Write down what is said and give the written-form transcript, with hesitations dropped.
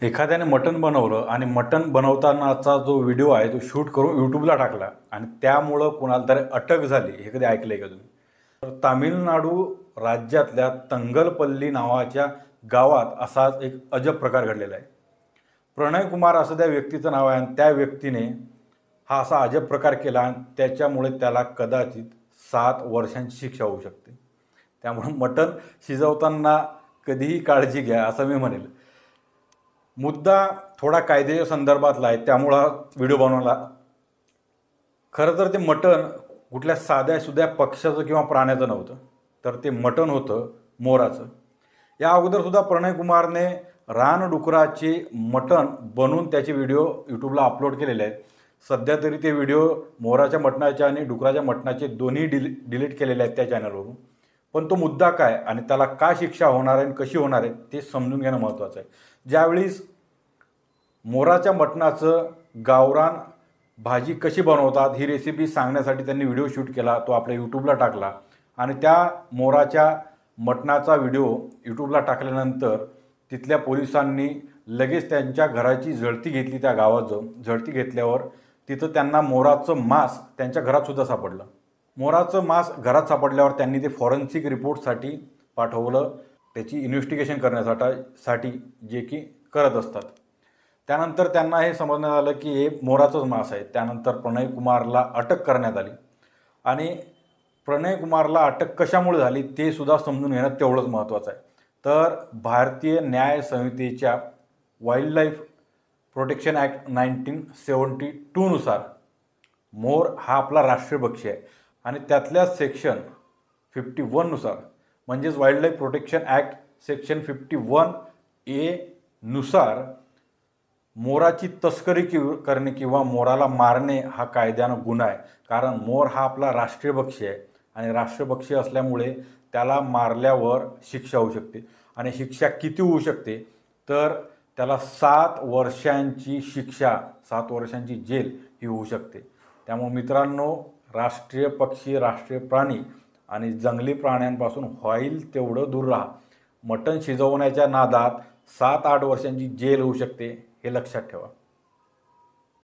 एखाद्याने मटण बनवलं आणि मटण बनवतानाचा जो व्हिडिओ आहे तो शूट करून यूट्यूबला टाकला आणि त्यामुळं कोणाला तरी अटक झाली, हे कधी ऐकलंय का तुम्ही? तर तामिळनाडू राज्यातल्या तंगलपल्ली नावाच्या गावात असाच एक अजब प्रकार घडलेला आहे. प्रणय कुमार असं त्या व्यक्तीचं नाव आहे आणि त्या व्यक्तीने हा असा अजब प्रकार केला आणि त्याच्यामुळे त्याला कदाचित 7 वर्षांची शिक्षा होऊ शकते. त्यामुळे मटण शिजवताना कधीही काळजी घ्या असं मी म्हणेल. मुद्दा थोडा कायद्याच्या संदर्भातला आहे, त्यामुळं हा व्हिडिओ बनवला. खरं तर ते मटण कुठल्या साध्या पक्ष्याचं किंवा प्राण्याचं नव्हतं, तर ते मटण होतं मोराचं. या अगोदरसुद्धा प्रणय कुमारने रानडुकराचे मटण बनवून त्याचे व्हिडिओ यूट्यूबला अपलोड केलेले आहेत. सध्या तरी ते व्हिडिओ मोराच्या मटणाच्या आणि डुकराच्या मटणाचे दोन्ही डिलीट केलेले आहेत त्या चॅनलवरून. पण तो मुद्दा काय आणि त्याला का शिक्षा होणार आहे आणि कशी होणार आहे ते समजून घेणं महत्त्वाचं आहे. ज्यावेळीस मोराच्या मटणाचं गावरान भाजी कशी बनवतात ही रेसिपी सांगण्यासाठी त्यांनी व्हिडिओ शूट केला, तो आपल्या यूट्यूबला टाकला आणि त्या मोराच्या मटणाचा व्हिडिओ यूट्यूबला टाकल्यानंतर तिथल्या पोलिसांनी लगेच त्यांच्या घराची झडती घेतली. त्या गावात जाऊन झडती घेतल्यावर तिथं त्यांना मोराचं मांस त्यांच्या घरातसुद्धा सापडलं. मोराचं मांस घरात सापडल्यावर त्यांनी ते फॉरेन्सिक रिपोर्टसाठी पाठवलं, त्याची इन्व्हेस्टिगेशन करण्यासाठी जे की करत असतात. त्यानंतर त्यांना हे समजण्यात आलं की हे मोराचंच मांस आहे. त्यानंतर प्रणय कुमारला अटक करण्यात आली आणि प्रणय कुमारला अटक कशामुळे झाली ते सुद्धा समजून घेणं तेवढंच महत्त्वाचं आहे. तर भारतीय न्याय संहितेच्या वाईल्ड लाईफ प्रोटेक्शन ॲक्ट 1972 नुसार मोर हा आपला राष्ट्रीय पक्षी आहे आणि त्यातल्या सेक्शन 51 नुसार म्हणजेच wild life protection act section 51A नुसार मोराची तस्करी करणे किंवा मोराला मारणे हा कायद्यानं गुन्हा आहे. कारण मोर हा आपला राष्ट्रीय पक्षी आहे आणि राष्ट्रीय पक्षी असल्यामुळे त्याला मारल्यावर शिक्षा होऊ शकते आणि शिक्षा किती होऊ शकते तर त्याला 7 वर्षांची शिक्षा, 7 वर्षांची जेल ही होऊ शकते. त्यामुळे मित्रांनो, राष्ट्रीय पक्षी, राष्ट्रीय प्राणी आणि जंगली प्राण्यांपासून होईल तेवढं दूर राहा. मटण शिजवण्याच्या नादात 7-8 वर्षांची जेल होऊ शकते, हे लक्षात ठेवा.